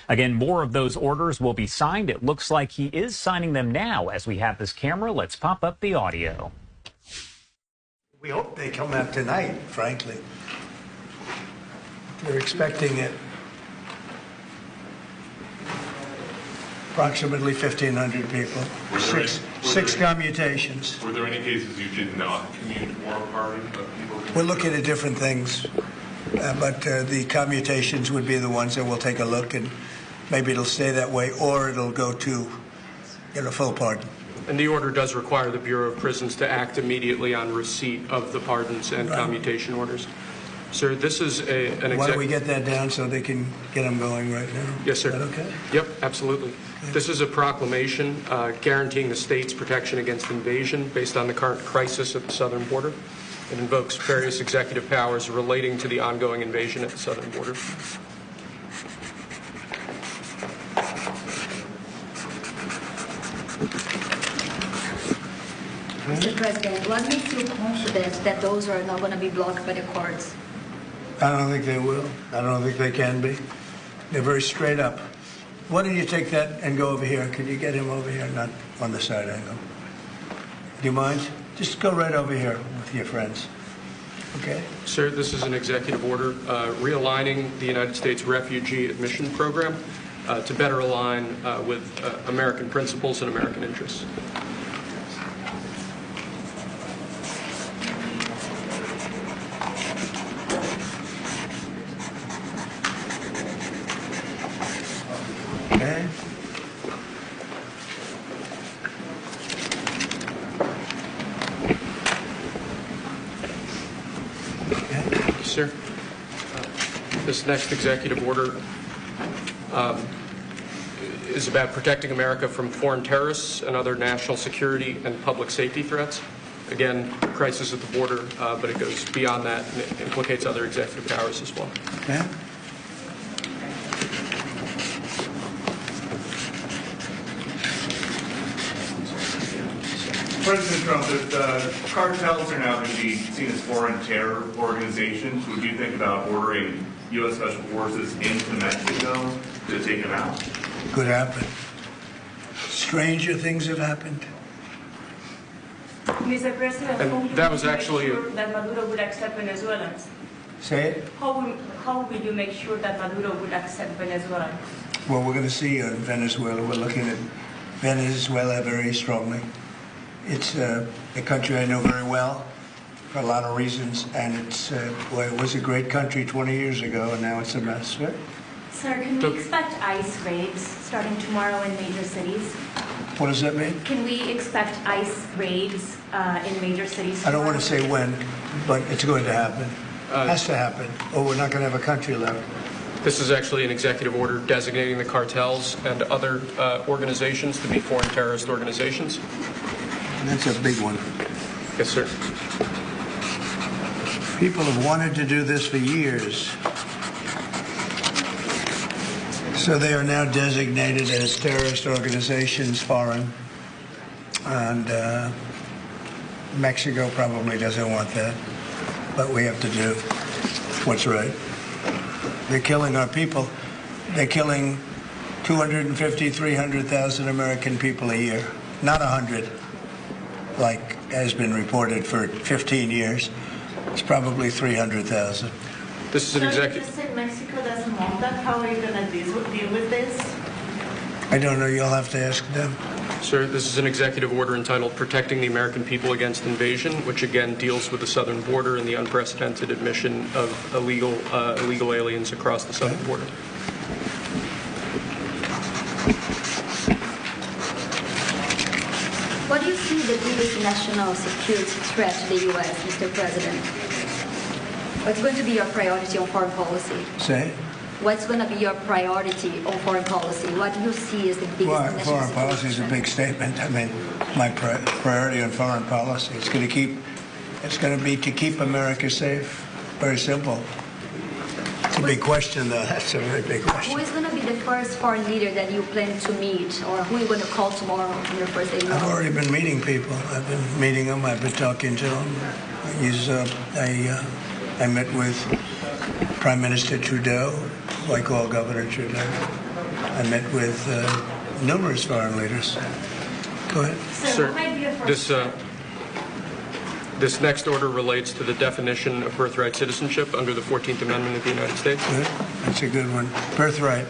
Again, more of those orders will be signed. It looks like he is signing them now as we have this camera. Let's pop up the audio. We hope they come out tonight, frankly. They're expecting it. Approximately 1,500 people. Six commutations. Were there any cases you did not commute or pardon people? We're looking at different things, but the commutations would be the ones that we'll take a look, and maybe it'll stay that way, or it'll go to full pardon. And the order does require the Bureau of Prisons to act immediately on receipt of the pardons and commutation orders. Sir, this is an Why don't we get that down so they can get them going right now? Yes, sir. Is that okay? Yep, absolutely. Okay. This is a proclamation guaranteeing the state's protection against invasion based on the current crisis at the southern border. It invokes various executive powers relating to the ongoing invasion at the southern border. Mr. President, what makes you confident that those are not going to be blocked by the courts? I don't think they will. I don't think they can be. They're very straight up. Why don't you take that and go over here? Could you get him over here, not on the side angle? Do you mind? Just go right over here with your friends. Okay? Sir, this is an executive order realigning the United States Refugee Admission Program to better align with American principles and American interests. Okay. Sir, this next executive order is about protecting America from foreign terrorists and other national security and public safety threats. Again, crisis at the border, but it goes beyond that and it implicates other executive powers as well. Okay. President Trump, if the cartels are now going to be seen as foreign terror organizations, would you think about ordering U.S. Special Forces into Mexico to take them out? Could happen. Stranger things have happened. Mr. President, And that was actually sure that Maduro would accept Venezuelans? Say it. How will you make sure that Maduro would accept Venezuelans? Well, we're going to see in Venezuela. We're looking at Venezuela very strongly. It's a country I know very well for a lot of reasons, and it was a great country 20 years ago, and now it's a mess. Right? Sir, can we expect ICE raids starting tomorrow in major cities? What does that mean? Can we expect ICE raids in major cities tomorrow? I don't want to say when, but it's going to happen. Has to happen, or we're not going to have a country left. This is actually an executive order designating the cartels and other organizations to be foreign terrorist organizations. And that's a big one. Yes, sir. People have wanted to do this for years. So they are now designated as terrorist organizations, foreign. And Mexico probably doesn't want that. But we have to do what's right. They're killing our people. They're killing 250, 300,000 American people a year. Not 100, like has been reported for 15 years. It's probably 300,000. This is an executive. So you said Mexico doesn't want that. How are you going to deal with this? I don't know. You'll have to ask them. Sir, this is an executive order entitled Protecting the American People Against Invasion, which again deals with the southern border and the unprecedented admission of illegal aliens across the southern border. What do you see the biggest national security threat to the U.S., Mr. President? What's going to be your priority on foreign policy? Say? What's going to be your priority on foreign policy? What do you see as the biggest national Foreign security policy is a threat? big statement. I mean, my priority on foreign policy it's going to be to keep America safe. Very simple. It's a big question, though. That's a very big question. Who is going to be the first foreign leader that you plan to meet, or who are you going to call tomorrow on your first day? I've already been meeting people. I've been meeting them. I've been talking to them. I met with Prime Minister Trudeau, like all Governor Trudeau. I met with numerous foreign leaders. Go ahead. Sir, what might be a first step? This next order relates to the definition of birthright citizenship under the 14th Amendment of the United States. Good. That's a good one. Birthright.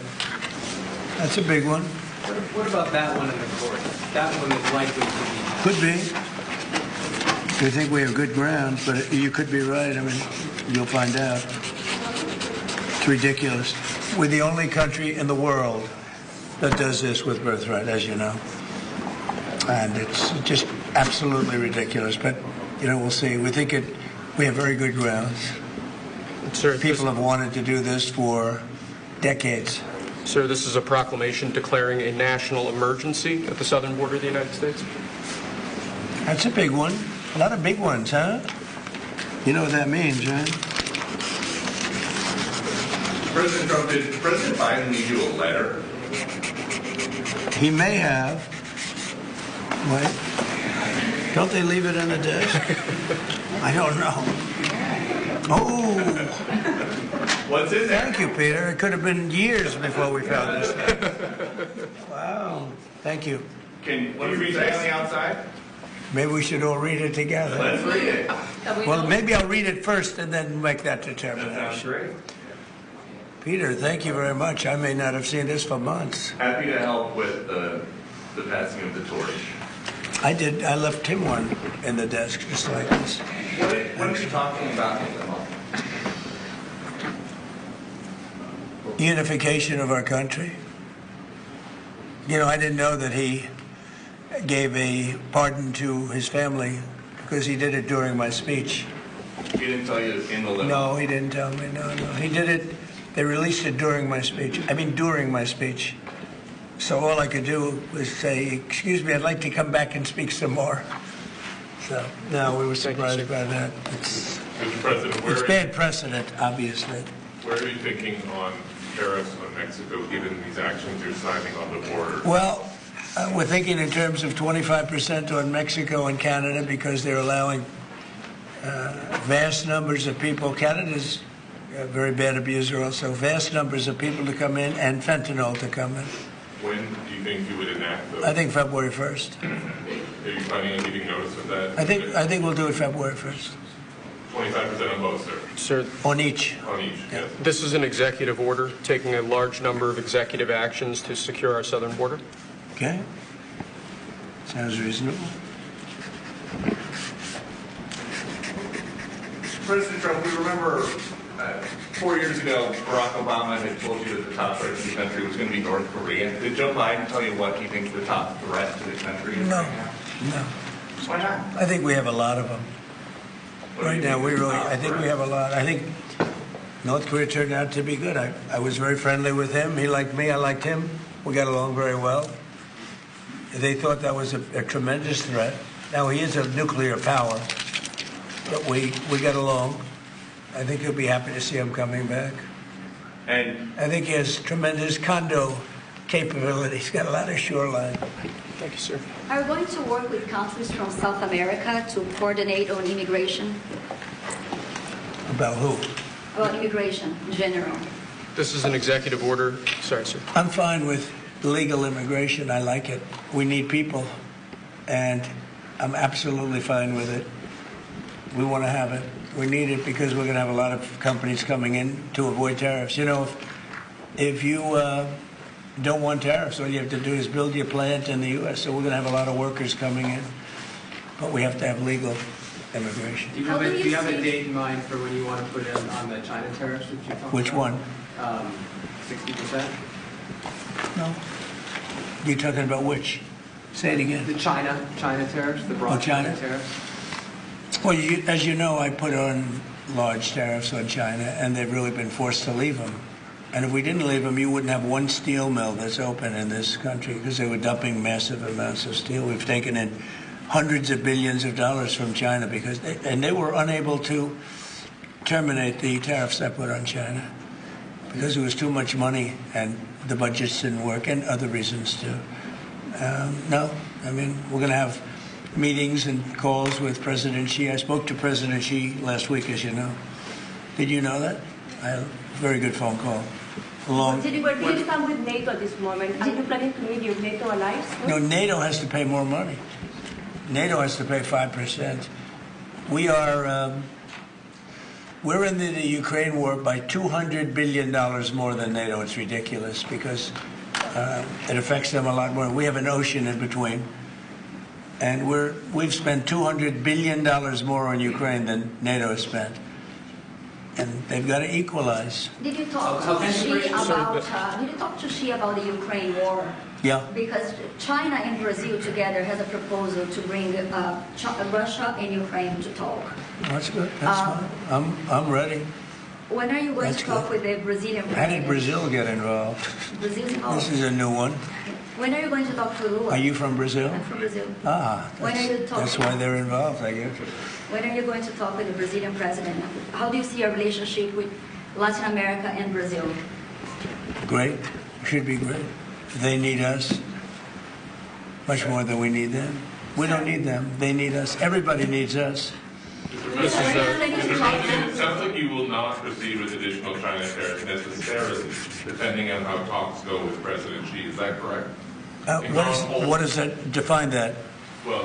That's a big one. What about that one in the court? That one is likely to be. Could be. We think we have good grounds, but you could be right. I mean, you'll find out. It's ridiculous. We're the only country in the world that does this with birthright, as you know. And it's just absolutely ridiculous. But, you know, we'll see. We think we have very good grounds. Sir, People have wanted to do this for decades. Sir, this is a proclamation declaring a national emergency at the southern border of the United States. That's a big one. A lot of big ones, huh? You know what that means, right? President Trump, did President Biden leave you a letter? He may have. Wait. Don't they leave it on the desk? I don't know. Oh, What's in there? thank you, Peter. It could have been years before we found this thing. Wow. Thank you. Can you read that on the outside? Maybe we should all read it together. Let's read it. Well, maybe I'll read it first and then make that That sounds determination. great. Peter, thank you very much. I may not have seen this for months. Happy to help with the passing of the torch. I did. I left him one in the desk just like this. What are you talking about in the moment? Unification of our country. You know, I didn't know that he gave a pardon to his family because he did it during my speech. He didn't tell you in the letter? No, he didn't tell me. No. He did it. They released it during my speech. I mean, during my speech. So all I could do was say, excuse me, I'd like to come back and speak some more. So, no, we were surprised by that. Mr. President, It's bad precedent, obviously. where are you thinking on tariffs on Mexico, given these actions you're signing on the border? Well, we're thinking in terms of 25% on Mexico and Canada because they're allowing vast numbers of people. Canada's a very bad abuser also. Vast numbers of people to come in and fentanyl to come in. When do you think you would enact those? I think February 1st. Are you planning on giving notice of that? I think we'll do it February 1st. 25% on both, sir. Sir, On each. On each, yes. this is an executive order taking a large number of executive actions to secure our southern border. Okay? Sounds reasonable. President Trump, we remember 4 years ago, Barack Obama had told you that the top threat to the country was going to be North Korea. Did Joe Biden tell you what he thinks the top threat to the country is? No. right now? No. Why not? I think we have a lot of them. What do Right you now, think is the top I think we threat? have a lot. I think North Korea turned out to be good. I was very friendly with him. He liked me. I liked him. We got along very well. They thought that was a tremendous threat. Now, he is a nuclear power, but we got along. I think he'll be happy to see him coming back. And I think he has tremendous condo capability. He's got a lot of shoreline. Thank you, sir. Are we going to work with countries from South America to coordinate on immigration? About who? About immigration in general. This is an executive order. Sorry, sir. I'm fine with legal immigration. I like it. We need people, and I'm absolutely fine with it. We want to have it. We need it because we're going to have a lot of companies coming in to avoid tariffs. You know, if you don't want tariffs, all you have to do is build your plant in the U.S. So we're going to have a lot of workers coming in, but we have to have legal immigration. Do you have a date in mind for when you want to put in on the China tariffs that you talked Which about? one? 60%? No. You're talking about which? Say it again. The China tariffs, the broad China? tariffs. Well, as you know, I put on large tariffs on China, and they've really been forced to leave them. And if we didn't leave them, you wouldn't have one steel mill that's open in this country because they were dumping massive amounts of steel. We've taken in hundreds of billions of dollars from China because they were unable to terminate the tariffs I put on China because it was too much money and the budgets didn't work and other reasons too. No, I mean, we're going to have meetings and calls with President Xi. I spoke to President Xi last week, as you know. Did you know that? Very good phone call. But do you stand with NATO at this moment? Are you planning to meet your NATO allies? No, NATO has to pay more money. NATO has to pay 5%. We're in the Ukraine war by $200 billion more than NATO. It's ridiculous because it affects them a lot more. We have an ocean in between. And we've spent $200 billion more on Ukraine than NATO has spent. And they've got to equalize. Did you talk to Xi about the Ukraine war? Yeah. Because China and Brazil together has a proposal to bring Russia and Ukraine to talk. That's good. That's fine. I'm ready. When are you going to talk with the Brazilian president? How did Brazil get involved? Brazil's involved. This is a new one. When are you going to talk to Lula? Are you from Brazil? I'm from Brazil. When are you talking? That's why they're involved, I guess. When are you going to talk with the Brazilian president? How do you see your relationship with Latin America and Brazil? Great. Should be great. They need us much more than we need them. We don't need them. They need us. Everybody needs us. Mr. President, it sounds like you will not proceed with additional China tariffs necessarily, depending on how talks go with President Xi. Is that correct? What does that define that? Well,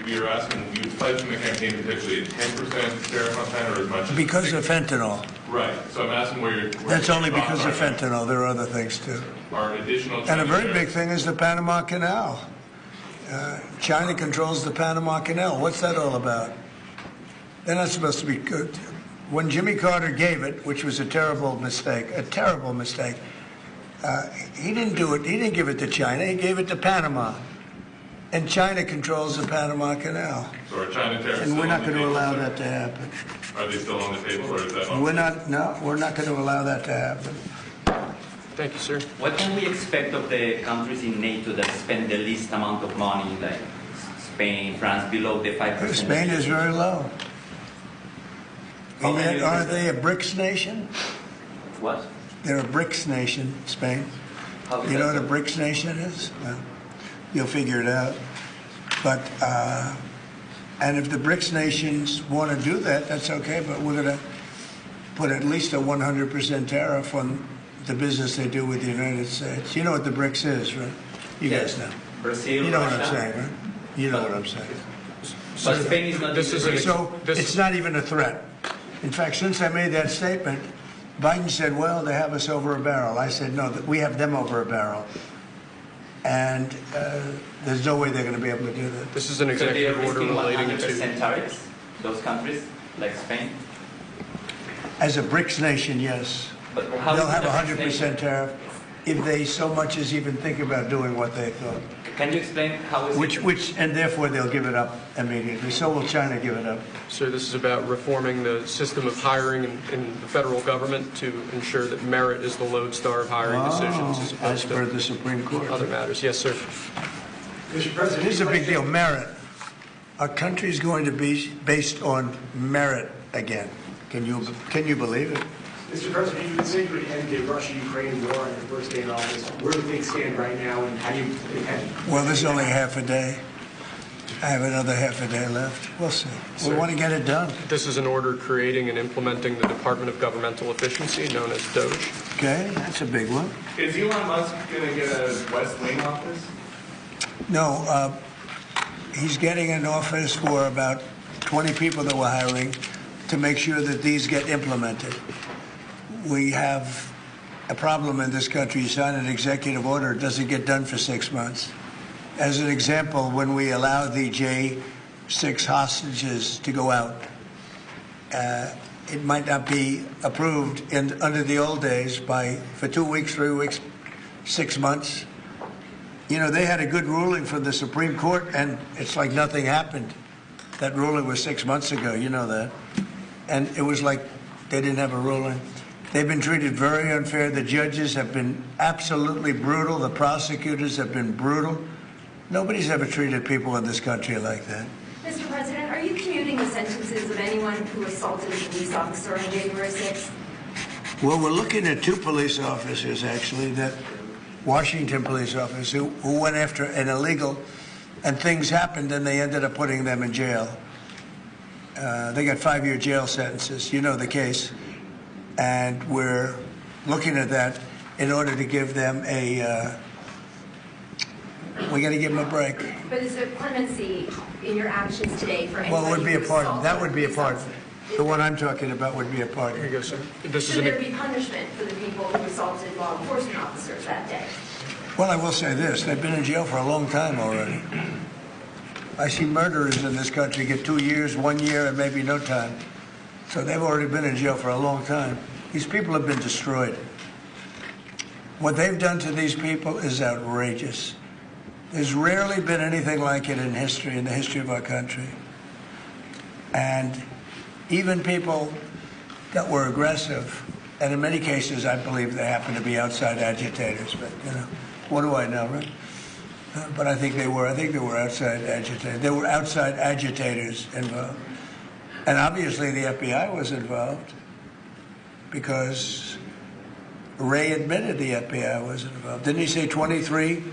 you're asking, you pledged in the campaign potentially a 10% tariff on China, or as much as Because of fentanyl. Right. So I'm asking where you're. That's only because of fentanyl. There are other things too. Are additional China And a very tariffs- big thing is the Panama Canal. China controls the Panama Canal. What's that all about? They're not supposed to be good. When Jimmy Carter gave it, which was a terrible mistake, he didn't do it. He didn't give it to China. He gave it to Panama. And China controls the Panama Canal. So are China tariffs And we're still not on the going to table, allow sir? that to happen. Are they still on the table, or is that on? We're not going to allow that to happen. Thank you, sir. What can we expect of the countries in NATO that spend the least amount of money, like Spain, France, below the 5%? Spain is very low. And yet, aren't they a BRICS nation? What? They're a BRICS nation, Spain. How is You know what that a so? BRICS nation is? Well, you'll figure it out. But, and if the BRICS nations want to do that, that's okay, but we're going to put at least a 100% tariff on the business they do with the United States. You know what the BRICS is, right? You Yes. guys know. Brazil, You know what I'm Russia. saying, right? You know what I'm saying. But Spain is not. This is an So it's not even a threat. In fact, since I made that statement, Biden said, well, they have us over a barrel. I said, no, we have them over a barrel. And there's no way they're going to be able to do that. This is an So they are executive order risking relating 100% to. tariffs, those countries, like Spain? As a BRICS nation, yes. But how They'll is have it a a 100% tariff if they so much as even think about doing what they thought. Can you explain how is it? And therefore they'll give it up immediately. So will China give it up. So this is about reforming the system of hiring in the federal government to ensure that merit is the lodestar of hiring decisions as As opposed per to the Supreme Court. other matters. Yes, sir. Mr. President, This is a big deal. Merit. Our country is going to be based on merit again. Can you believe it? Mr. President, you consider to end the Russia-Ukraine war on your first day in office. Where do things stand right now, and how do you intend? Well, there's only half a day. I have another half a day left. We'll see. We want to get it done. This is an order creating and implementing the Department of Governmental Efficiency, known as DOGE. Okay, that's a big one. Is Elon Musk going to get a West Wing office? No, he's getting an office for about 20 people that we're hiring to make sure that these get implemented. We have a problem in this country. You sign an executive order, it doesn't get done for 6 months. As an example, when we allow the J6 hostages to go out, it might not be approved under the old days for 2 weeks, 3 weeks, 6 months. You know, they had a good ruling from the Supreme Court, and it's like nothing happened. That ruling was 6 months ago, you know that. And it was like they didn't have a ruling. They've been treated very unfair. The judges have been absolutely brutal. The prosecutors have been brutal. Nobody's ever treated people in this country like that. Mr. President, are you commuting the sentences of anyone who assaulted a police officer on January 6th? Well, we're looking at 2 police officers, actually, that Washington police officers who went after an illegal, and things happened, and they ended up putting them in jail. They got 5-year jail sentences. You know the case. And we're looking at that in order to give them we got to give them a break. But is there clemency in your actions today for Well, anybody it would be a who pardon. assaulted That would be a police pardon. officers? The one I'm talking about would be a pardon. Here you go, sir. This is Should there an, be punishment for the people who assaulted law enforcement officers that day? Well, I will say this. They've been in jail for a long time already. I see murderers in this country get 2 years, 1 year, and maybe no time. So they've already been in jail for a long time. These people have been destroyed. What they've done to these people is outrageous. There's rarely been anything like it in history, in the history of our country. And even people that were aggressive, and in many cases I believe they happen to be outside agitators, but what do I know, right? But I think they were outside agitators. There were outside agitators involved. And obviously the FBI was involved because Ray admitted the FBI was involved. Didn't he say 23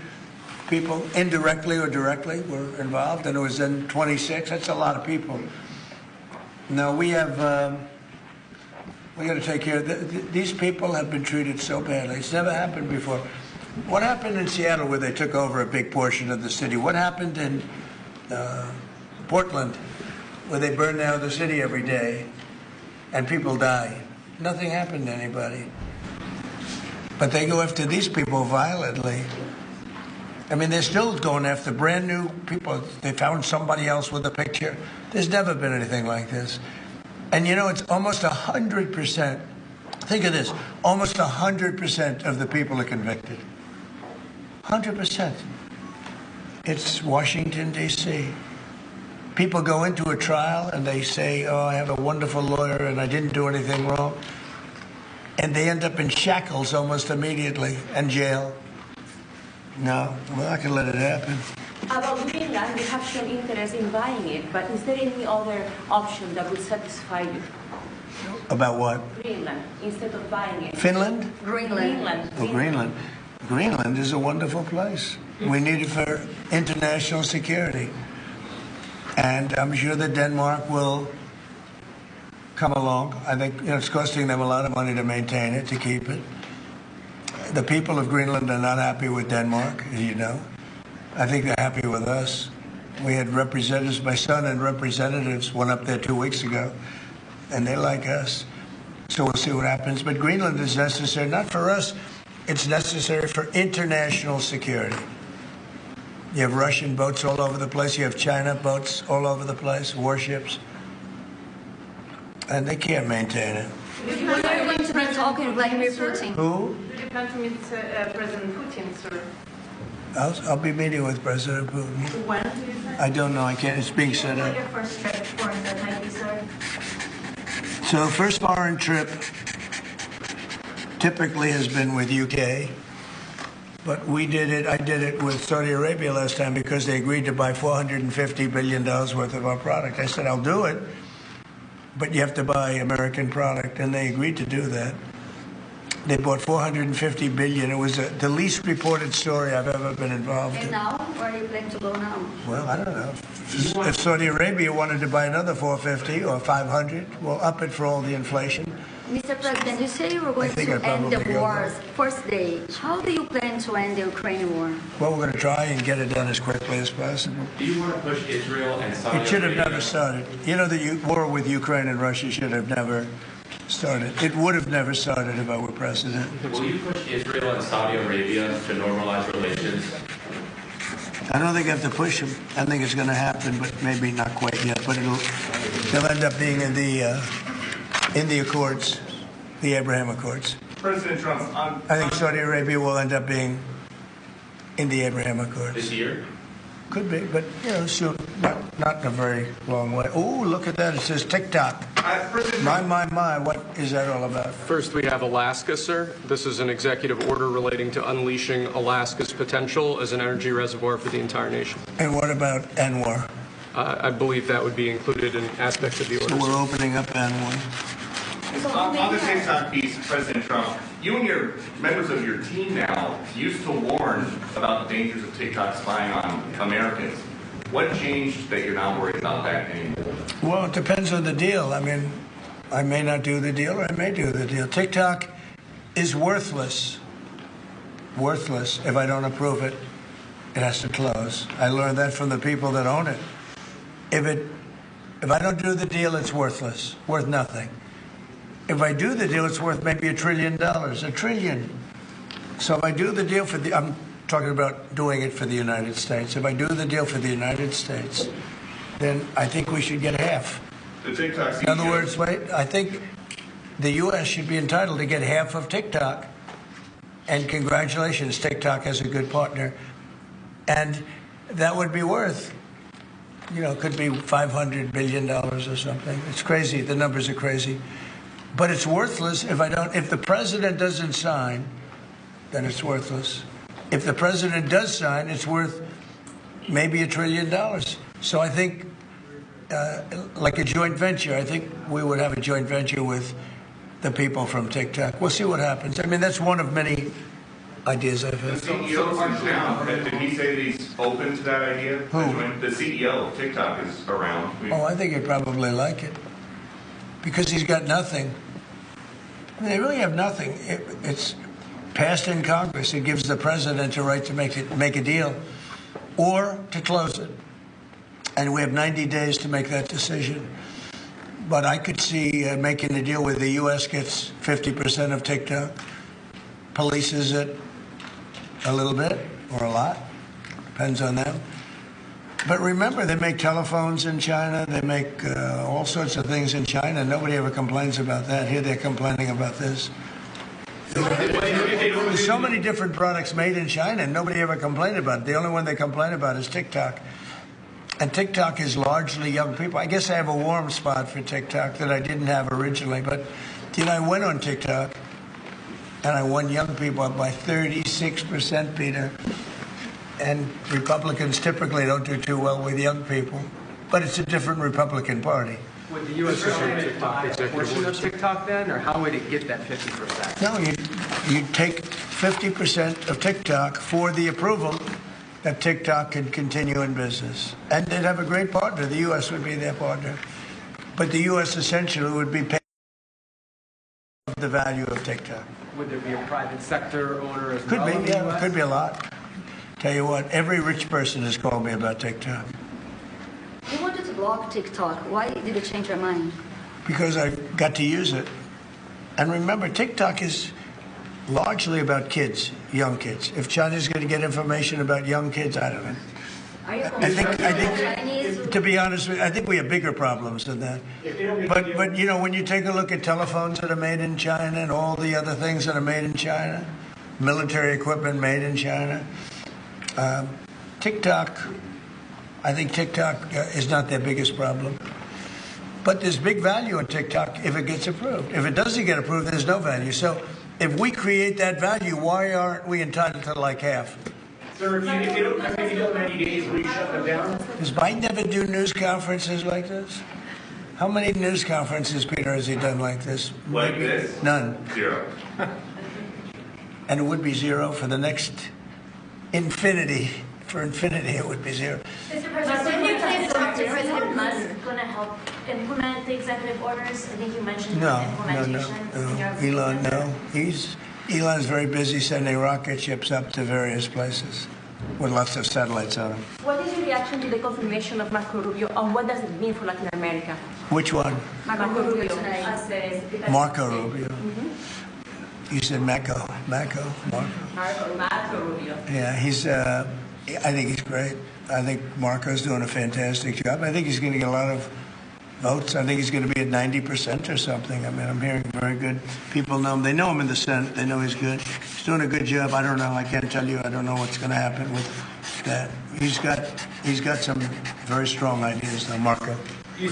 people indirectly or directly were involved? And it was then 26. That's a lot of people. No, we got to take care of these people have been treated so badly. It's never happened before. What happened in Seattle where they took over a big portion of the city? What happened in Portland where they burn down the city every day and people die? Nothing happened to anybody. But they go after these people violently. I mean, they're still going after brand new people. They found somebody else with a picture. There's never been anything like this. And it's almost 100%. Think of this. Almost 100% of the people are convicted. 100%. It's Washington, D.C. People go into a trial and they say, oh, I have a wonderful lawyer and I didn't do anything wrong. And they end up in shackles almost immediately and jail. No, we're not going to let it happen. About Greenland, you have shown interest in buying it, but is there any other option that would satisfy you? About what? Greenland, instead of buying it. Finland? Greenland. Oh, Greenland. Greenland is a wonderful place. We need it for international security. And I'm sure that Denmark will come along. I think it's costing them a lot of money to maintain it, to keep it. The people of Greenland are not happy with Denmark, as you know. I think they're happy with us. We had representatives, my son and representatives went up there 2 weeks ago, and they like us. So we'll see what happens. But Greenland is necessary, not for us, it's necessary for international security. You have Russian boats all over the place. You have China boats all over the place, warships. And they can't maintain it. When are you going to be talking to Vladimir Putin? Who? Do you plan to meet President Putin, sir? I'll be meeting with President Putin. When do you think? I don't know. I can't. It's being set up. Your first trip foreign that might be, sir? So first foreign trip typically has been with UK, but I did it with Saudi Arabia last time because they agreed to buy $450 billion worth of our product. I said, I'll do it, but you have to buy American product, and they agreed to do that. They bought $450 billion. It was the least reported story I've ever been involved in. And now, where are you planning to go now? Well, I don't know. If Saudi Arabia wanted to buy another 450 or 500, we'll up it for all the inflation. Mr. President, you say you were going to end the war's first day. How do you plan to end the Ukraine war? Well, we're going to try and get it done as quickly as possible. Do you want to push Israel and Saudi Arabia? It should have never started. You know, the war with Ukraine and Russia should have never started. It would have never started if I were president. Will you push Israel and Saudi Arabia to normalize relations? I don't think I have to push them. I think it's going to happen, but maybe not quite yet. But they'll end up being in the Accords, the Abraham Accords. President Trump, I think Saudi Arabia will end up being in the Abraham Accords. This year? Could be, but soon. Not in a very long way. Oh, look at that! It says TikTok. My! What is that all about? First, we have Alaska, sir. This is an executive order relating to unleashing Alaska's potential as an energy reservoir for the entire nation. And what about ANWR? I believe that would be included in aspects of the order. So we're opening up ANWR. On the TikTok piece, President Trump, you and your members of your team now used to warn about the dangers of TikTok spying on Americans. What changed that you're not worried about that anymore? Well, it depends on the deal. I mean, I may not do the deal, or I may do the deal. TikTok is worthless. Worthless. If I don't approve it, it has to close. I learned that from the people that own it. If I don't do the deal, it's worthless, worth nothing. If I do the deal, it's worth maybe $1 trillion, $1 trillion. So if I do the deal I'm talking about doing it for the United States. If I do the deal for the United States, then I think we should get half. The TikTok In other words, I think the U.S. should be entitled to get half of TikTok. And congratulations, TikTok has a good partner. And that would be worth, could be $500 billion or something. It's crazy. The numbers are crazy. But it's worthless if the president doesn't sign, then it's worthless. If the president does sign, it's worth maybe $1 trillion. So I think, like a joint venture, I think we would have a joint venture with the people from TikTok. We'll see what happens. I mean, that's one of many ideas I've had. The CEO's now. Did he say that he's open to that idea? Who? The CEO of TikTok is around. I think he'd probably like it. Because he's got nothing. I mean, they really have nothing. It's passed in Congress. It gives the president a right to make a deal or to close it. And we have 90 days to make that decision. But I could see making a deal where the U.S. gets 50% of TikTok, polices it a little bit or a lot, depends on them. But remember, they make telephones in China. They make all sorts of things in China. Nobody ever complains about that. Here they're complaining about this. There's so many different products made in China, and nobody ever complained about it. The only one they complain about is TikTok. And TikTok is largely young people. I guess I have a warm spot for TikTok that I didn't have originally. But, I went on TikTok, and I won young people up by 36%, Peter. And Republicans typically don't do too well with young people. But it's a different Republican Party. Would the U.S. government buy a portion of TikTok then, or how would it get that 50%? No, you'd take 50% of TikTok for the approval that TikTok could continue in business. And they'd have a great partner. The U.S. would be their partner. But the U.S. essentially would be paying the value of TikTok. Would there be a private sector owner as well? Could be, yeah, it could be a lot. Tell you what, every rich person has called me about TikTok. You wanted to block TikTok. Why did you change your mind? Because I got to use it. And remember, TikTok is largely about kids, young kids. If China's going to get information about young kids, I don't know. I think, to be honest with you, I think we have bigger problems than that. But when you take a look at telephones that are made in China and all the other things that are made in China, military equipment made in China, TikTok, I think TikTok is not their biggest problem. But there's big value in TikTok if it gets approved. If it doesn't get approved, there's no value. So if we create that value, why aren't we entitled to like half? Sir, if you don't have 90 days, will you shut them down? Does Biden ever do news conferences like this? How many news conferences, Peter, has he done like this? Like this? None. 0. And it would be 0 for the next infinity. For infinity, it would be 0. Mr. President, you please talk to President Musk going to help implement the executive orders? I think you mentioned implementation. Elon, no. Elon's very busy sending rocket ships up to various places with lots of satellites on them. What is your reaction to the confirmation of Marco Rubio, and what does it mean for Latin America? Which one? Marco Rubio. Marco Rubio. You said Marco Rubio. Yeah, I think he's great. I think Marco's doing a fantastic job. I think he's going to get a lot of votes. I think he's going to be at 90% or something. I mean, I'm hearing very good. People know him. They know him in the Senate. They know he's good. He's doing a good job. I don't know. I can't tell you. I don't know what's going to happen with that. He's got some very strong ideas, though, Marco. Did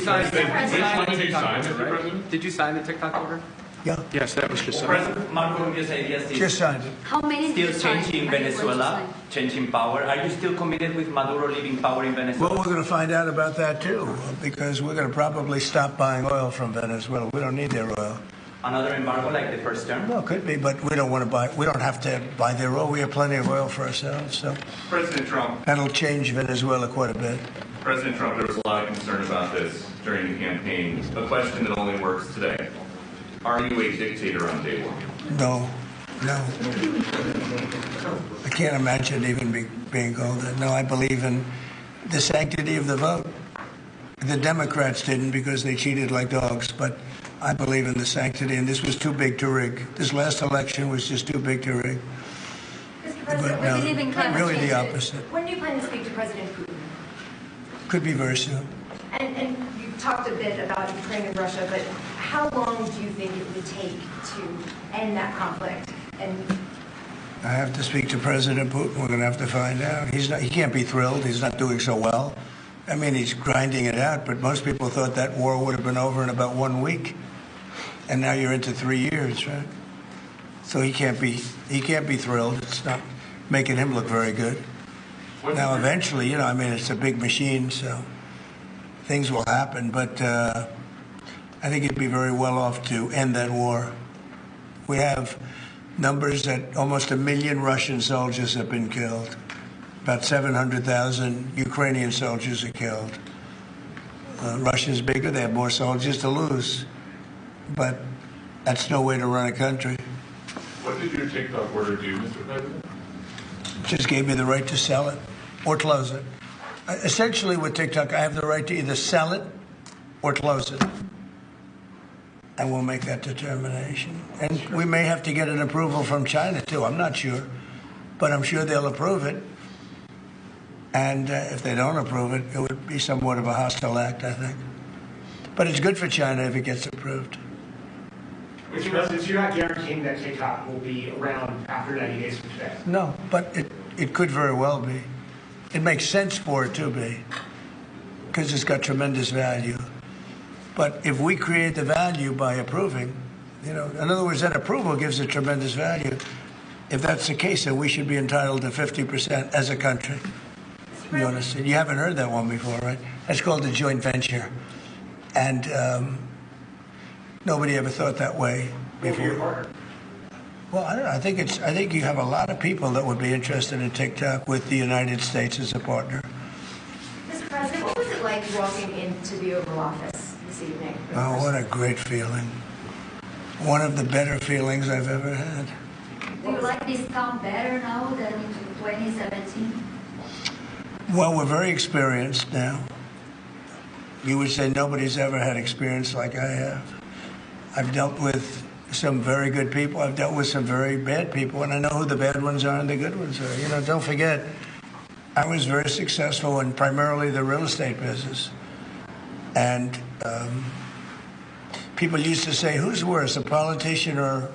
you sign the TikTok order? Yeah. Yes, that was just signed. President Marco Rubio's ideas is just signed it. How many still changing Venezuela, changing power. Are you still committed with Maduro leaving power in Venezuela? Well, we're going to find out about that, too, because we're going to probably stop buying oil from Venezuela. We don't need their oil. Another embargo like the first term? Well, it could be, but we don't want to buy. We don't have to buy their oil. We have plenty of oil for ourselves. So President Trump. that'll change Venezuela quite a bit. President Trump, there was a lot of concern about this during the campaign. A question that only works today. Are you a dictator on day one? No. I can't imagine even being called that. No, I believe in the sanctity of the vote. The Democrats didn't because they cheated like dogs, but I believe in the sanctity, and this was too big to rig. This last election was just too big to rig. Mr. President, But we believe in climate really change. the opposite. When do you plan to speak to President Putin? Could be very soon. And you talked a bit about Ukraine and Russia, but how long do you think it would take to end that conflict? And I have to speak to President Putin. We're going to have to find out. He can't be thrilled. He's not doing so well. I mean, he's grinding it out, but most people thought that war would have been over in about 1 week. And now you're into 3 years, right? So he can't be thrilled. It's not making him look very good. Now, eventually, I mean, it's a big machine, so things will happen. But I think he'd be very well off to end that war. We have numbers that almost 1 million Russian soldiers have been killed. About 700,000 Ukrainian soldiers are killed. Russia's bigger. They have more soldiers to lose. But that's no way to run a country. What did your TikTok order do, Mr. President? Just gave me the right to sell it or close it. Essentially, with TikTok, I have the right to either sell it or close it. And we'll make that determination. And we may have to get an approval from China, too. I'm not sure. But I'm sure they'll approve it. And if they don't approve it, it would be somewhat of a hostile act, I think. But it's good for China if it gets approved. Mr. President, so you're not guaranteeing that TikTok will be around after 90 days from today? No, but it could very well be. It makes sense for it to be, because it's got tremendous value. But if we create the value by approving, in other words, that approval gives it tremendous value. If that's the case, then we should be entitled to 50% as a country. You understand? You haven't heard that one before, right? That's called a joint venture. And nobody ever thought that way before. Well, I don't know. I think you have a lot of people that would be interested in TikTok with the United States as a partner. Mr. President, what was it like walking into the Oval Office this evening? Oh, what a great feeling. One of the better feelings I've ever had. Do you like this town better now than in 2017? Well, we're very experienced now. You would say nobody's ever had experience like I have. I've dealt with some very good people. I've dealt with some very bad people, and I know who the bad ones are and the good ones are. Don't forget, I was very successful in primarily the real estate business. And people used to say, who's worse, a politician or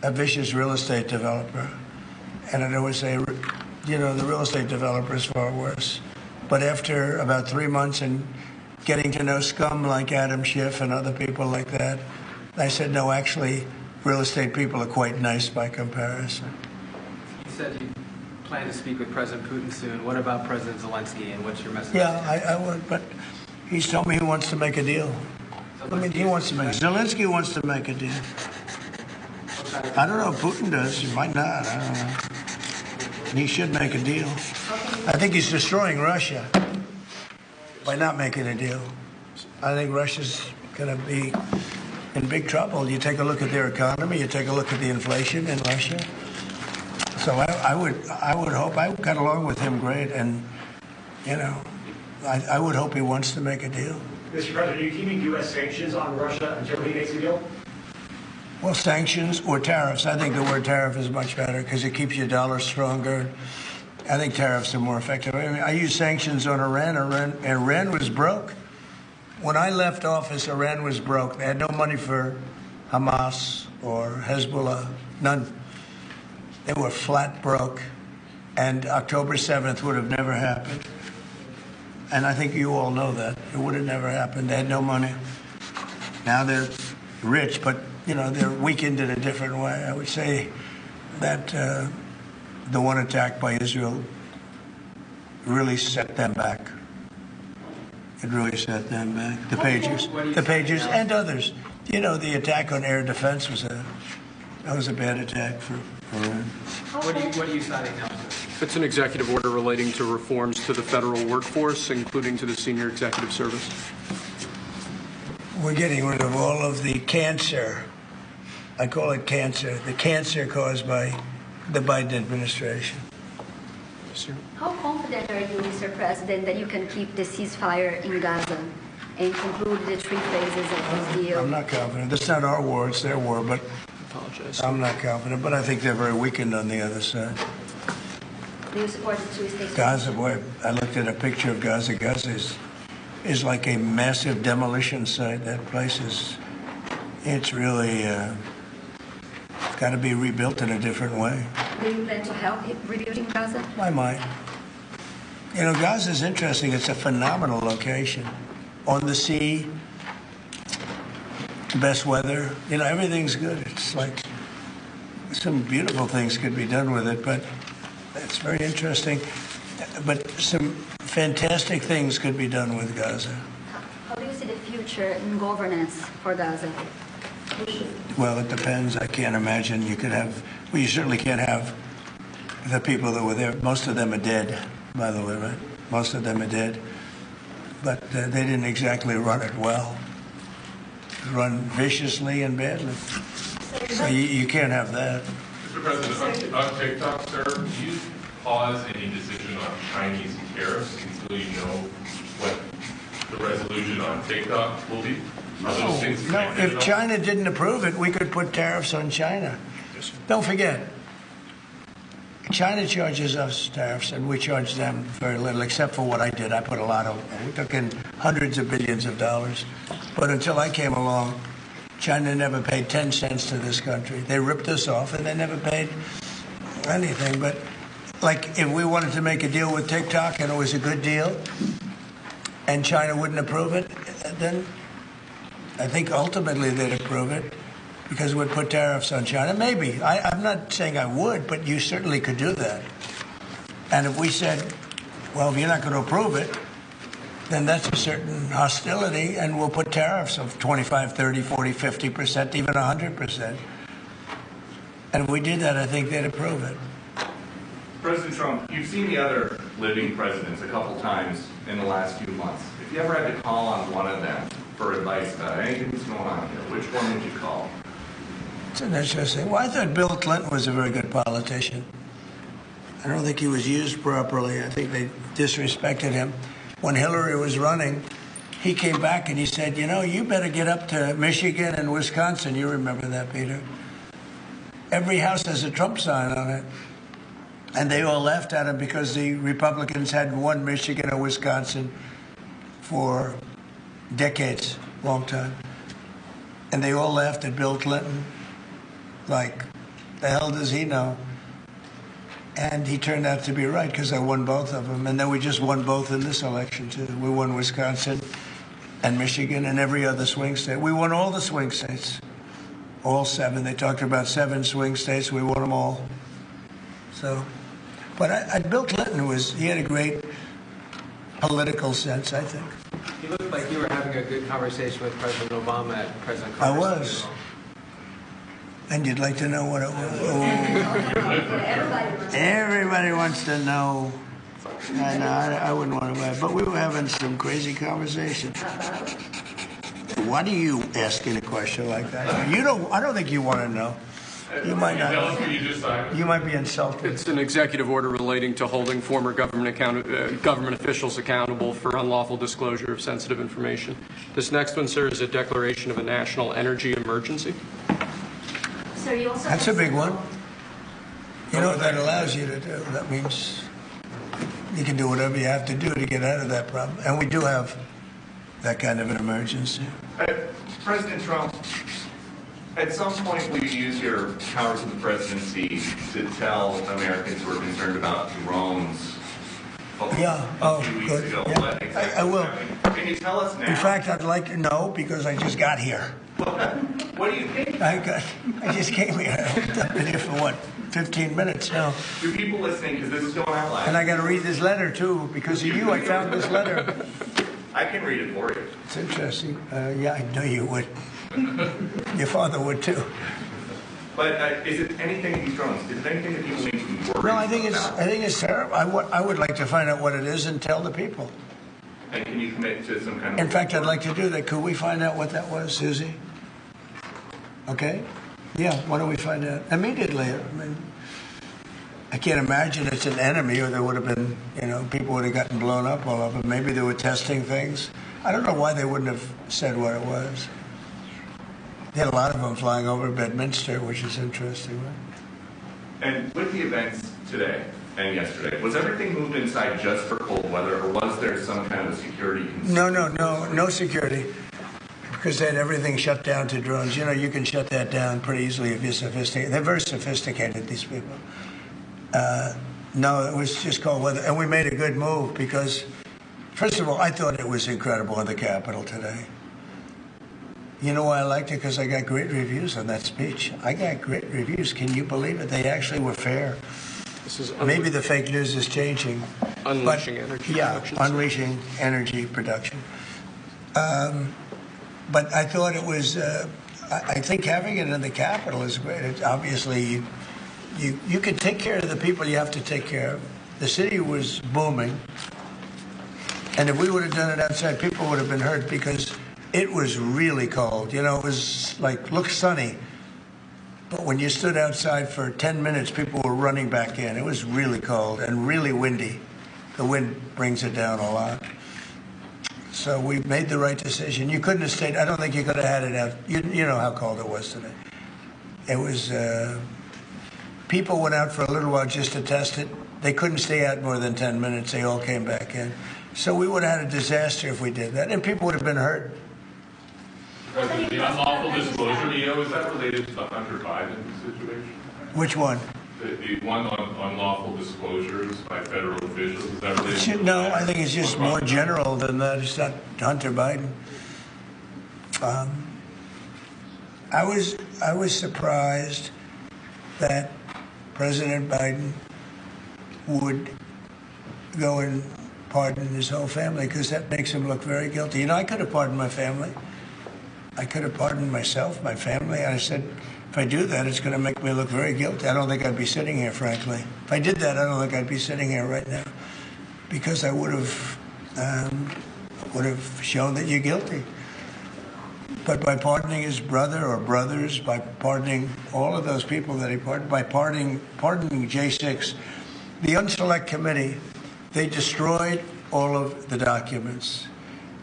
a vicious real estate developer? And I'd always say, the real estate developer is far worse. But after about 3 months and getting to know scum like Adam Schiff and other people like that, I said, no, actually, real estate people are quite nice by comparison. You said you plan to speak with President Putin soon. What about President Zelensky, and what's your message? Yeah, I would, but he's told me he wants to make a deal. Zelensky wants to make a deal. I don't know if Putin does. He might not. I don't know. He should make a deal. I think he's destroying Russia by not making a deal. I think Russia's going to be in big trouble. You take a look at their economy. You take a look at the inflation in Russia. So I would hope. I got along with him great, and I would hope he wants to make a deal. Mr. President, are you keeping U.S. sanctions on Russia until he makes a deal? Well, sanctions or tariffs. I think the word tariff is much better because it keeps your dollar stronger. I think tariffs are more effective. I mean, I use sanctions on Iran. Iran was broke. When I left office, Iran was broke. They had no money for Hamas or Hezbollah, none. They were flat broke. And October 7th would have never happened. And I think you all know that. It would have never happened. They had no money. Now they're rich, but, they're weakened in a different way. I would say that the one attack by Israel really set them back. It really set them back. The Pagers and others. The attack on air defense was a bad attack for What are you signing now, sir? It's an executive order relating to reforms to the federal workforce, including to the senior executive service. We're getting rid of all of the cancer. I call it cancer. The cancer caused by the Biden administration. How confident are you, Mr. President, that you can keep the ceasefire in Gaza and conclude the 3 phases of this deal? I'm not confident. That's not our war, it's their war, but I'm not confident. But I think they're very weakened on the other side. Do you support the 2-state Gaza, boy, I looked at a picture of Gaza. Gaza is like a massive demolition site. That place it's really got to be rebuilt in a different way. Do you plan to help rebuilding Gaza? I might. You know, Gaza is interesting. It's a phenomenal location. On the sea, best weather. You know, everything's good. It's like some beautiful things could be done with it, but it's very interesting. But some fantastic things could be done with Gaza. How do you see the future in governance for Gaza? Well, it depends. I can't imagine you could have, well, you certainly can't have the people that were there. Most of them are dead, by the way, right? Most of them are dead. But they didn't exactly run it well. Run viciously and badly. So you can't have that. Mr. President, on TikTok, sir, do you pause any decision on Chinese tariffs until you know what the resolution on TikTok will be? No, if China didn't approve it, we could put tariffs on China. Don't forget, China charges us tariffs, and we charge them very little, except for what I did. I put a lot of, we took in hundreds of billions of dollars. But until I came along, China never paid 10 cents to this country. They ripped us off, and they never paid anything. But, like, if we wanted to make a deal with TikTok, and it was a good deal, and China wouldn't approve it, then I think ultimately they'd approve it because we'd put tariffs on China. Maybe. I'm not saying I would, but you certainly could do that. And if we said, well, if you're not going to approve it, then that's a certain hostility, and we'll put tariffs of 25, 30, 40, 50%, even 100%. And if we did that, I think they'd approve it. President Trump, you've seen the other living presidents a couple times in the last few months. If you ever had to call on one of them for advice about anything that's going on here, which one would you call? It's an interesting. Well, I thought Bill Clinton was a very good politician. I don't think he was used properly. I think they disrespected him. When Hillary was running, he came back and he said, you know, you better get up to Michigan and Wisconsin. You remember that, Peter? Every house has a Trump sign on it. And they all laughed at him because the Republicans hadn't won Michigan or Wisconsin for decades, long time. And they all laughed at Bill Clinton. Like, the hell does he know? And he turned out to be right because I won both of them. And then we just won both in this election, too. We won Wisconsin and Michigan and every other swing state. We won all the swing states, all 7. They talked about 7 swing states. We won them all. So, but Bill Clinton he had a great political sense, I think. You looked like you were having a good conversation with President Obama at President I Carter's was. funeral. And you'd like to know what it was? Everybody wants to know. I know, I wouldn't want to buy it. But we were having some crazy conversations. Why do you asking a question like that? I don't think you want to know. You might not. You might be insulted. It's an executive order relating to holding former government officials accountable for unlawful disclosure of sensitive information. This next one, sir, is a declaration of a national energy emergency. So you also That's a big one. You know what that allows you to do? That means you can do whatever you have to do to get out of that problem. And we do have that kind of an emergency. President Trump, at some point will you use your powers of the presidency to tell Americans who are concerned about drones? Yeah. Oh, good. Yeah. I will. Can you tell us now? In fact, I'd like to know because I just got here. What do you think? I just came here. I've been here for 15 minutes now. Do people listening, because this is going out live. And I got to read this letter too because of you. I found this letter. I can read it for you. It's interesting. Yeah, I know you would. Your father would too. But is it anything of these drones? Is it anything that people need to be worried No, I think about? it's terrible. I would like to find out what it is and tell the people. And can you commit to some kind of... In fact, I'd like to do that. Could we find out what that was, Susie? Okay? Yeah, why don't we find out immediately? I mean, I can't imagine it's an enemy, or there would have been, people would have gotten blown up all over. Maybe they were testing things. I don't know why they wouldn't have said what it was. They had a lot of them flying over Bedminster, which is interesting, right? And with the events today and yesterday, was everything moved inside just for cold weather, or was there some kind of security concern? No security. Because they had everything shut down to drones. You can shut that down pretty easily if you're sophisticated. They're very sophisticated, these people. No, it was just cold weather. And we made a good move because, first of all, I thought it was incredible in the Capitol today. You know why I liked it? Because I got great reviews on that speech. I got great reviews. Can you believe it? They actually were fair. Maybe the fake news is changing. Unleashing energy production. Unleashing energy production. But I thought it was, I think having it in the Capitol is great. It's obviously, you can take care of the people you have to take care of. The city was booming. And if we would have done it outside, people would have been hurt because it was really cold. It was looked sunny. But when you stood outside for 10 minutes, people were running back in. It was really cold and really windy. The wind brings it down a lot. So we made the right decision. You couldn't have stayed. I don't think you could have had it out. You know how cold it was today. It was, people went out for a little while just to test it. They couldn't stay out more than 10 minutes. They all came back in. So we would have had a disaster if we did that, and people would have been hurt. The unlawful disclosure, is that related to the Hunter Biden situation? Which one? The one on unlawful disclosures by federal officials, is that related? No, I think it's just more general than that. It's not Hunter Biden. I was surprised that President Biden would go and pardon his whole family, because that makes him look very guilty. I could have pardoned my family. I could have pardoned myself, my family. I said, if I do that, it's going to make me look very guilty. I don't think I'd be sitting here, frankly. If I did that, I don't think I'd be sitting here right now, because I would have shown that you're guilty. But by pardoning his brother or brothers, by pardoning all of those people that he pardoned, by pardoning J6, the Unselect Committee, they destroyed all of the documents.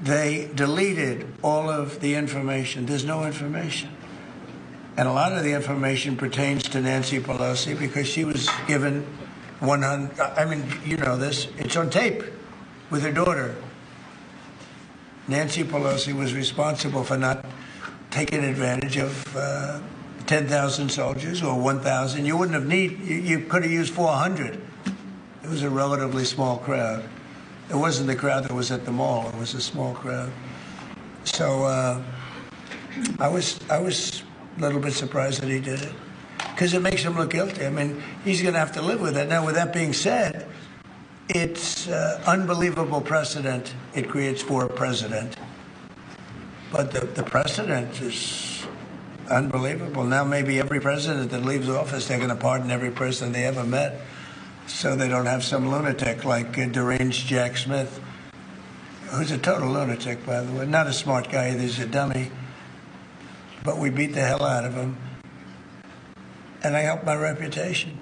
They deleted all of the information. There's no information. And a lot of the information pertains to Nancy Pelosi, because she was given 100, I mean, you know this, it's on tape with her daughter. Nancy Pelosi was responsible for not taking advantage of 10,000 soldiers or 1,000. You wouldn't have you could have used 400. It was a relatively small crowd. It wasn't the crowd that was at the mall. It was a small crowd. So I was a little bit surprised that he did it, because it makes him look guilty. I mean, he's going to have to live with it. Now, with that being said, it's unbelievable precedent it creates for a president. But the precedent is unbelievable. Now maybe every president that leaves office, they're going to pardon every person they ever met, so they don't have some lunatic like deranged Jack Smith, who's a total lunatic, by the way. Not a smart guy, he's a dummy. But we beat the hell out of him. And I helped my reputation.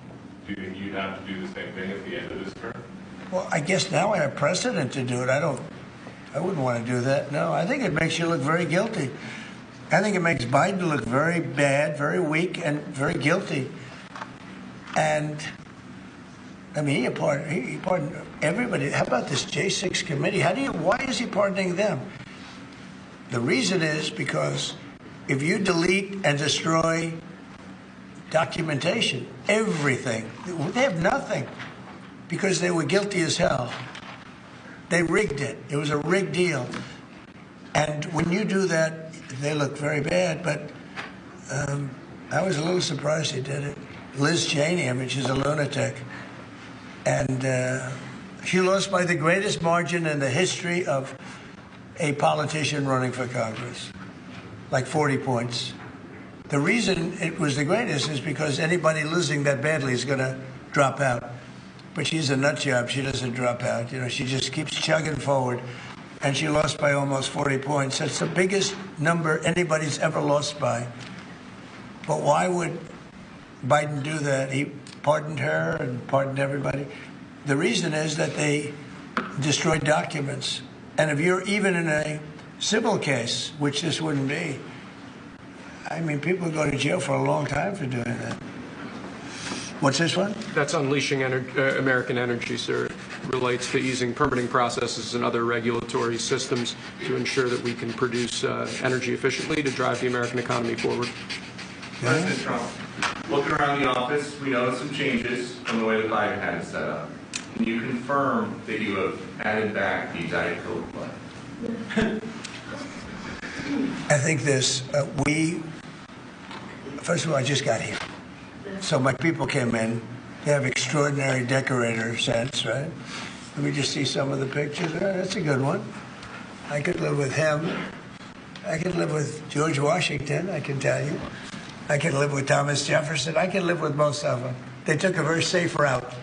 Do you think you'd have to do the same thing at the end of this term? Well, I guess now I have precedent to do it. I wouldn't want to do that. No, I think it makes you look very guilty. I think it makes Biden look very bad, very weak, and very guilty. And, I mean, he pardoned everybody. How about this J6 committee? Why is he pardoning them? The reason is because if you delete and destroy documentation, everything, they have nothing, because they were guilty as hell. They rigged it. It was a rigged deal. And when you do that, they look very bad. But I was a little surprised he did it. Liz Cheney, I mean, she's a lunatic. And she lost by the greatest margin in the history of a politician running for Congress, like 40 points. The reason it was the greatest is because anybody losing that badly is going to drop out. But she's a nut job. She doesn't drop out. You know, she just keeps chugging forward. And she lost by almost 40 points. That's the biggest number anybody's ever lost by. But why would Biden do that? He pardoned her and pardoned everybody. The reason is that they destroyed documents. And if you're even in a civil case, which this wouldn't be, I mean, people go to jail for a long time for doing that. What's this one? That's Unleashing American Energy, sir. It relates to easing permitting processes and other regulatory systems to ensure that we can produce energy efficiently to drive the American economy forward. President Trump, looking around the office, we noticed some changes from the way the Biden had it set up. Can you confirm that you have added back the Diet Coke fund? I think this, first of all, I just got here. So my people came in. They have extraordinary decorator sense, right? Let me just see some of the pictures. That's a good one. I could live with him. I could live with George Washington, I can tell you. I could live with Thomas Jefferson. I could live with most of them. They took a very safe route.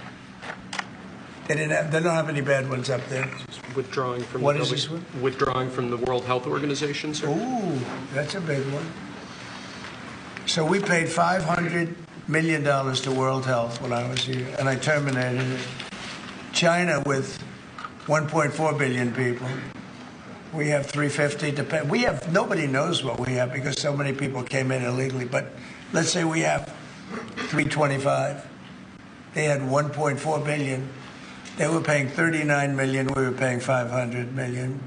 They don't have any bad ones up there. Withdrawing from What is this one? Withdrawing from the World Health Organization, sir. Ooh, that's a big one. So we paid $500 million to World Health when I was here, and I terminated it. China with 1.4 billion people. We have 350 to pay. We have, nobody knows what we have because so many people came in illegally, but let's say we have 325. They had 1.4 billion. They were paying 39 million. We were paying 500 million.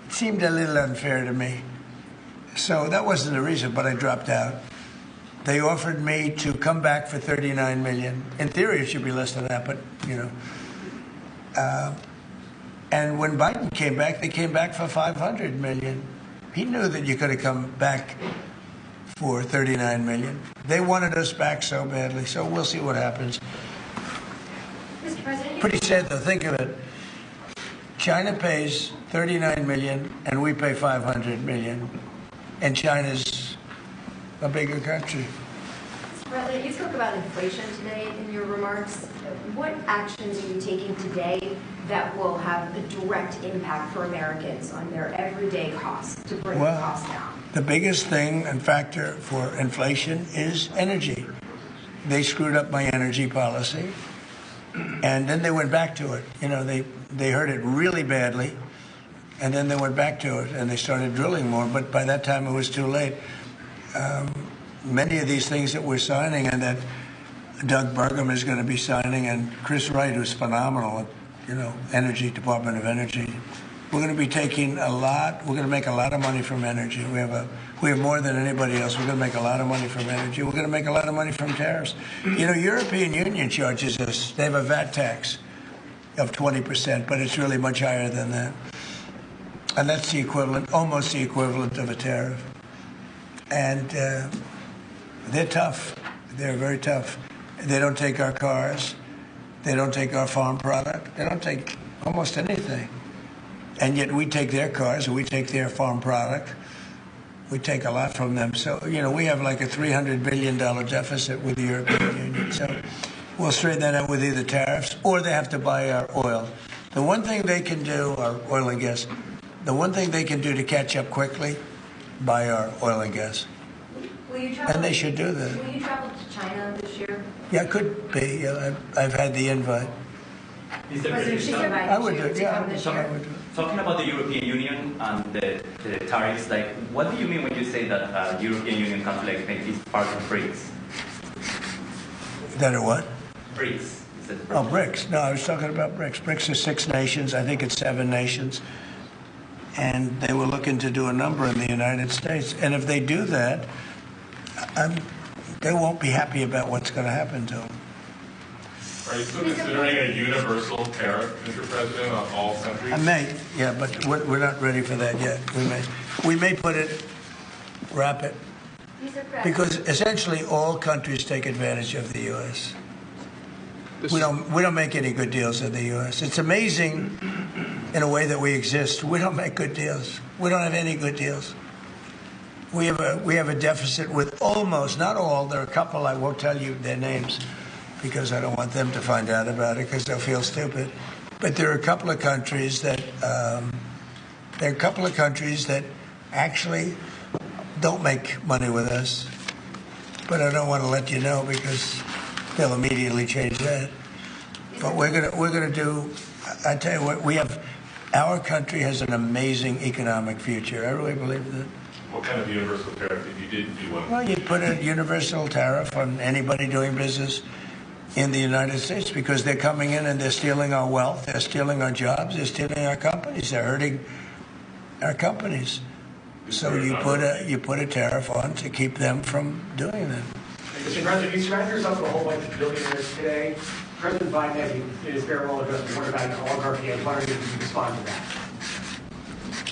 It seemed a little unfair to me. So that wasn't the reason, but I dropped out. They offered me to come back for 39 million. In theory, it should be less than that, but, you know. And when Biden came back, they came back for 500 million. He knew that you could have come back for 39 million. They wanted us back so badly, so we'll see what happens. Mr. President, Pretty sad to think of it. China pays 39 million and we pay 500 million. And China's a bigger country. Mr. President, you spoke about inflation today in your remarks. What actions are you taking today that will have a direct impact for Americans on their everyday costs to bring the costs down? The biggest thing and factor for inflation is energy. They screwed up my energy policy, and then they went back to it. You know, they hurt it really badly, and then they went back to it, and they started drilling more, but by that time it was too late. Many of these things that we're signing and that Doug Burgum is going to be signing, and Chris Wright, who's phenomenal at, you know, Energy, Department of Energy, we're going to be taking a lot, we're going to make a lot of money from energy. We have more than anybody else. We're going to make a lot of money from energy. We're going to make a lot of money from tariffs. You know, European Union charges us, they have a VAT tax of 20%, but it's really much higher than that. And that's the equivalent, almost the equivalent of a tariff. And they're tough. They're very tough. They don't take our cars. They don't take our farm product. They don't take almost anything. And yet we take their cars, we take their farm product. We take a lot from them. So, you know, we have like a $300 billion deficit with the European Union. So we'll straighten that out with either tariffs or they have to buy our oil. The one thing they can do, our oil and gas, the one thing they can do to catch up quickly, buy our oil and gas. Will you travel, and they should do that. Will you travel to China this year? Yeah, it could be. I've had the invite. I would do it. Yeah, I would do it. Talking about the European Union and the tariffs, like, what do you mean when you say that European Union country like Spain is part of BRICS? That are what? BRICS. Oh, BRICS. No, I was talking about BRICS. BRICS are 6 nations. I think it's 7 nations. And they were looking to do a number in the United States. And if they do that, they won't be happy about what's going to happen to them. Are you still considering a universal tariff, Mr. President, on all countries? I may, yeah, but we're not ready for that yet. We may put it, wrap it, because essentially all countries take advantage of the U.S. We don't make any good deals in the U.S. It's amazing in a way that we exist. We don't make good deals. We don't have any good deals. We have a deficit with almost, not all. There are a couple, I won't tell you their names because I don't want them to find out about it because they'll feel stupid. But there are a couple of countries that actually don't make money with us. But I don't want to let you know because they'll immediately change that. But we're gonna do. I tell you what, our country has an amazing economic future. I really believe that. What kind of universal tariff if you did do one? Well, you'd put a universal tariff on anybody doing business in the United States because they're coming in and they're stealing our wealth, they're stealing our jobs, they're stealing our companies, they're hurting our companies. So you put a tariff on to keep them from doing that. Mr. President, you surround yourself with a whole bunch of billionaires today. President Biden, as he is very well addressed, what about oligarchy? I was wondering if you could respond to that.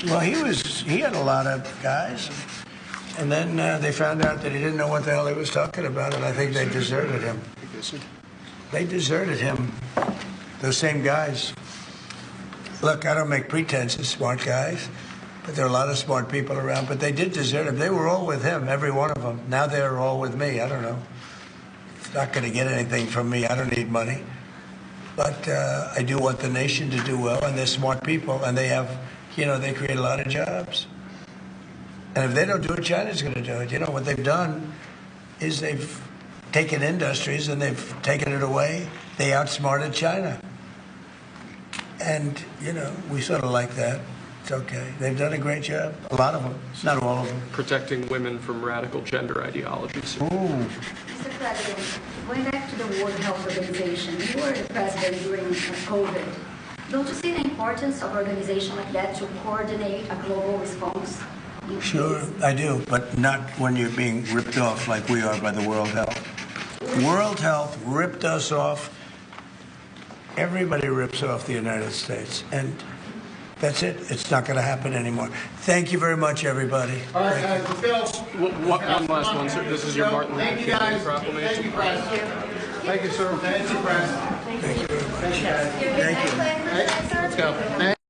Well, he had a lot of guys, and then they found out that he didn't know what the hell he was talking about, and I think they deserted him. They deserted him, those same guys. Look, I don't make pretenses, smart guys, but there are a lot of smart people around, but they did desert him. They were all with him, every one of them. Now they're all with me. I don't know. It's not going to get anything from me. I don't need money. But I do want the nation to do well, and they're smart people, and they have, they create a lot of jobs. And if they don't do it, China's going to do it. What they've done is they've taken industries and they've taken it away. They outsmarted China. And, we sort of like that. It's okay. They've done a great job. A lot of them. Not all of them. Protecting women from radical gender ideologies. Ooh. Mr. President, going back to the World Health Organization, you were the president during COVID. Don't you see the importance of an organization like that to coordinate a global response? Sure, I do, but not when you're being ripped off like we are by the World Health. World Health ripped us off. Everybody rips off the United States. And that's it. It's not going to happen anymore. Thank you very much, everybody. All right, Bill. One last one, sir. This is your Martin Luther King Day proclamation. Thank you, Press. Thank you, sir. Thank you, Press. Thank you very much. Thank you, guys. Thank you. Let's go.